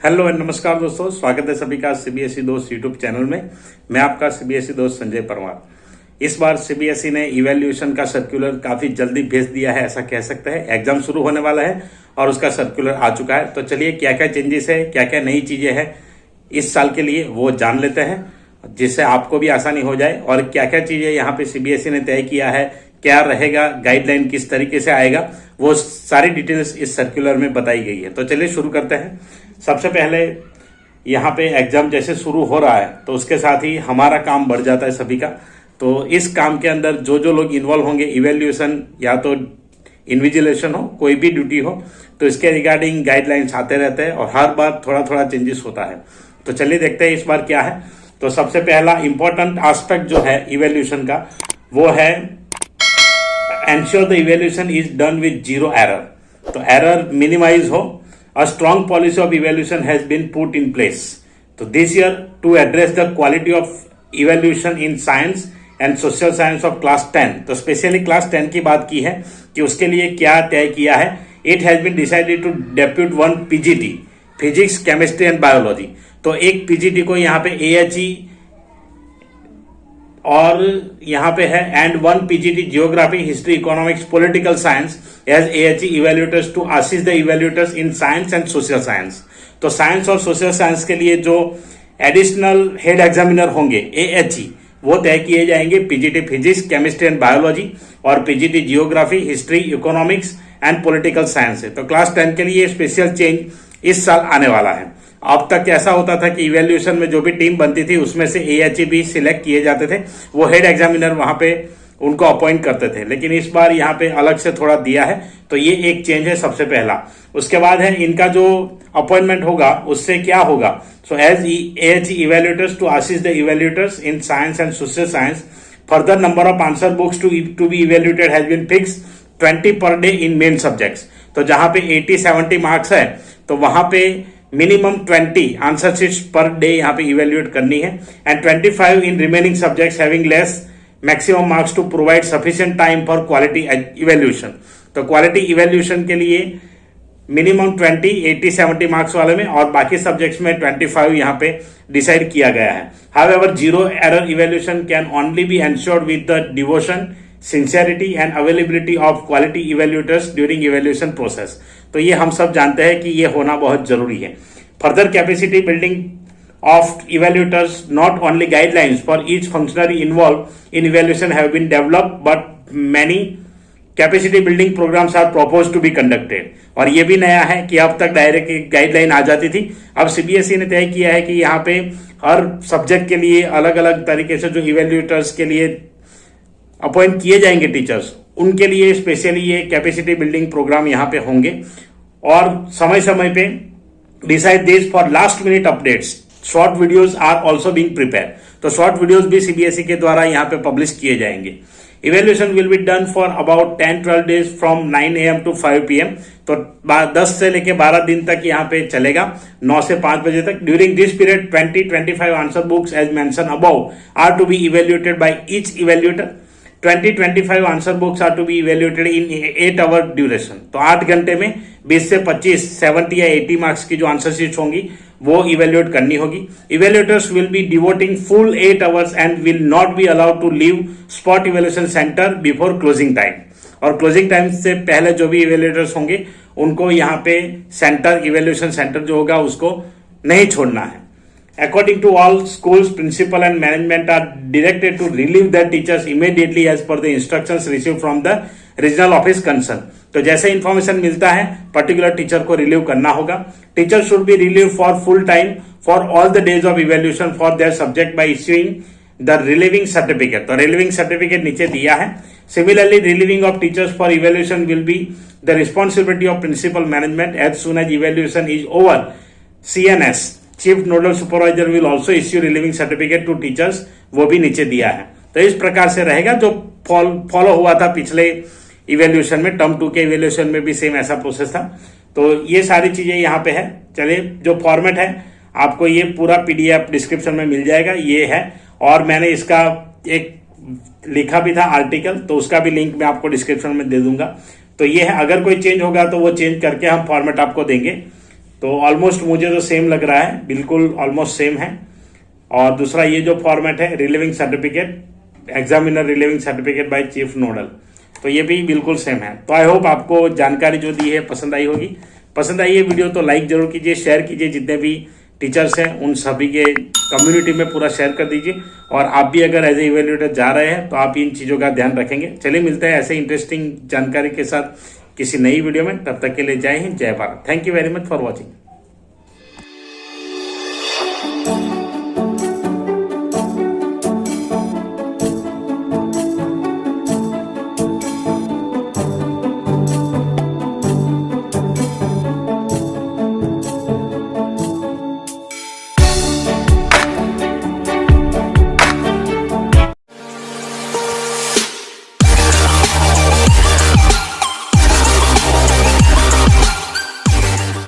Hello and नमस्कार दोस्तों, स्वागत है सभी का सीबीएसई दोस्त यूट्यूब चैनल में। मैं आपका सीबीएसई दोस्त संजय परमार। इस बार सीबीएसई ने इवैल्यूएशन का सर्कुलर काफी जल्दी भेज दिया है, ऐसा कह सकते हैं। एग्जाम शुरू होने वाला है और उसका सर्कुलर आ चुका है। तो चलिए क्या क्या चेंजेस है, क्या क्या नई चीजें हैं इस साल के लिए वो जान लेते हैं, जिससे आपको भी आसानी हो जाए। और क्या क्या चीजें यहाँ पे सीबीएसई ने तय किया है, क्या रहेगा, गाइडलाइन किस तरीके से आएगा, वो सारी डिटेल्स इस सर्कुलर में बताई गई है। तो चलिए शुरू करते हैं। सबसे पहले यहाँ पे एग्जाम जैसे शुरू हो रहा है तो उसके साथ ही हमारा काम बढ़ जाता है सभी का। तो इस काम के अंदर जो जो लोग इन्वॉल्व होंगे, इवैल्यूएशन या तो इन्विजिलेशन हो, कोई भी ड्यूटी हो, तो इसके रिगार्डिंग गाइडलाइंस आते रहते हैं और हर बार थोड़ा थोड़ा चेंजेस होता है। तो चलिए देखते हैं इस बार क्या है। तो सबसे पहला इंपॉर्टेंट एस्पेक्ट जो है इवैल्यूएशन का वो है ensure the evaluation is done with zero error. तो एरर मिनिमाइज हो। A strong policy of evaluation has been put in place. So this year to address the quality of evaluation in science and social science of class 10. तो specially class 10 की बात की है कि उसके लिए क्या तय किया है। It has been decided to depute one PGT, physics, chemistry and biology. तो एक पीजीटी को यहाँ पे AHE और यहाँ पे है and one PGT geography, history, economics, political science as AHE evaluators to assist the evaluators in science and social science. तो साइंस और सोशल साइंस के लिए जो एडिशनल हेड एग्जामिनर होंगे AHE वो तय किए जाएंगे PGT physics, chemistry and biology और PGT geography, history, economics and political science है। तो क्लास 10 के लिए स्पेशल चेंज इस साल आने वाला है। अब तक ऐसा होता था कि इवैल्यूएशन में जो भी टीम बनती थी उसमें से AHE भी सिलेक्ट किए जाते थे, वो हेड एग्जामिनर वहां पे उनको अपॉइंट करते थे। लेकिन इस बार यहाँ पे अलग से थोड़ा दिया है, तो ये एक चेंज है सबसे पहला। उसके बाद है इनका जो अपॉइंटमेंट होगा उससे क्या होगा। So as AHE evaluators to assist the evaluators in science and social science, further number of answer books to be evaluated has been fix 20 per day in main subjects. तो जहां पे 80-70 मार्क्स है तो वहां पे minimum 20 answer sheets per day यहाँ पे evaluate करनी है and 25 in remaining subjects having less maximum marks to provide sufficient time for quality evaluation. तो क्वालिटी इवेल्यूएशन के लिए मिनिमम 20 80-70 मार्क्स वाले में और बाकी सब्जेक्ट्स में 25 यहाँ पे डिसाइड किया गया है। However zero error evaluation can only be ensured with the devotion, sincerity and availability of quality evaluators during evaluation process. तो ये हम सब जानते हैं कि ये होना बहुत जरूरी है। Further capacity building of evaluators, not only guidelines for each functionary involve in evaluation have been developed but many capacity building programmes are propose to be conducted. और ये भी नया है कि अब तक डायरेक्ट गाइडलाइन आ जाती थी, अब सीबीएसई ने तय किया है कि यहाँ पे हर सब्जेक्ट के लिए अलग अलग तरीके से जो इवेल्यूटर्स के लिए अपॉइंट किए जाएंगे टीचर्स, उनके लिए स्पेशली ये कैपेसिटी बिल्डिंग प्रोग्राम यहाँ पे होंगे। और समय समय पे decide this for last minute updates, short videos are also being prepare. तो शॉर्ट वीडियोस भी सीबीएसई के द्वारा यहाँ पे पब्लिश किए जाएंगे। Evaluation will be done for about 10-12 days from 9 AM to 5 PM। तो 10 से लेके 12 दिन तक यहाँ पे चलेगा, 9 से 5 बजे तक। During this period 20-25 answer books as mention above are to be evaluated by each evaluator. 20-25 answer books are to be evaluated in 8 hour duration. तो 8 घंटे में 20 से 25 70 या 80 मार्क्स की जो आंसर शीट्स होंगी वो इवेल्यूएट करनी होगी। Evaluators will be devoting full 8 hours and will not be allowed to leave spot evaluation centre before closing time. और क्लोजिंग टाइम से पहले जो भी इवेल्यूटर्स होंगे उनको यहाँ पे सेंटर, इवेल्यूएशन सेंटर जो होगा उसको नहीं छोड़ना है। According to all schools, principal and management are directed to relieve their teachers immediately as per the instructions received from the regional office concerned. तो जैसे इंफॉर्मेशन मिलता है पर्टिकुलर टीचर को रिलीव करना होगा। Teacher should be relieve for full time for all the days of evaluation for their subject by issuing the relieving certificate. तो relieving certificate नीचे दिया है। Similarly relieving of teachers for evaluation will be the responsibility of principal management as soon as evaluation is over. CNS chief nodal supervisor will also issue relieving certificate to teachers, वो भी नीचे दिया है। तो इस प्रकार से रहेगा जो फॉलो हुआ था पिछले इवेल्यूएशन में, टर्म 2 के इवेल्यूएशन में भी सेम ऐसा प्रोसेस था। तो ये सारी चीजें यहाँ पे है। चलिए, जो फॉर्मेट है आपको ये पूरा PDF डिस्क्रिप्शन में मिल जाएगा, ये है। और मैंने इसका एक लिखा भी था आर्टिकल, तो उसका भी लिंक मैं आपको डिस्क्रिप्शन में दे दूंगा। तो ये है, अगर कोई चेंज होगा तो वो चेंज करके हम फॉर्मेट आपको देंगे। तो ऑलमोस्ट मुझे तो सेम लग रहा है, बिल्कुल ऑलमोस्ट सेम है। और दूसरा ये जो फॉर्मेट है relieving certificate, examiner relieving certificate by chief nodal, तो ये भी बिल्कुल सेम है। तो आई होप आपको जानकारी जो दी है पसंद आई होगी। पसंद आई है वीडियो तो लाइक जरूर कीजिए, शेयर कीजिए, जितने भी टीचर्स हैं उन सभी के कम्युनिटी में पूरा शेयर कर दीजिए। और आप भी अगर एज ए इवेल्युएटर जा रहे हैं तो आप इन चीज़ों का ध्यान रखेंगे। चलिए मिलते हैं ऐसे इंटरेस्टिंग जानकारी के साथ किसी नई वीडियो में, तब तक के लिए जय हिंद, जय Bharat. Thank you very much for watching.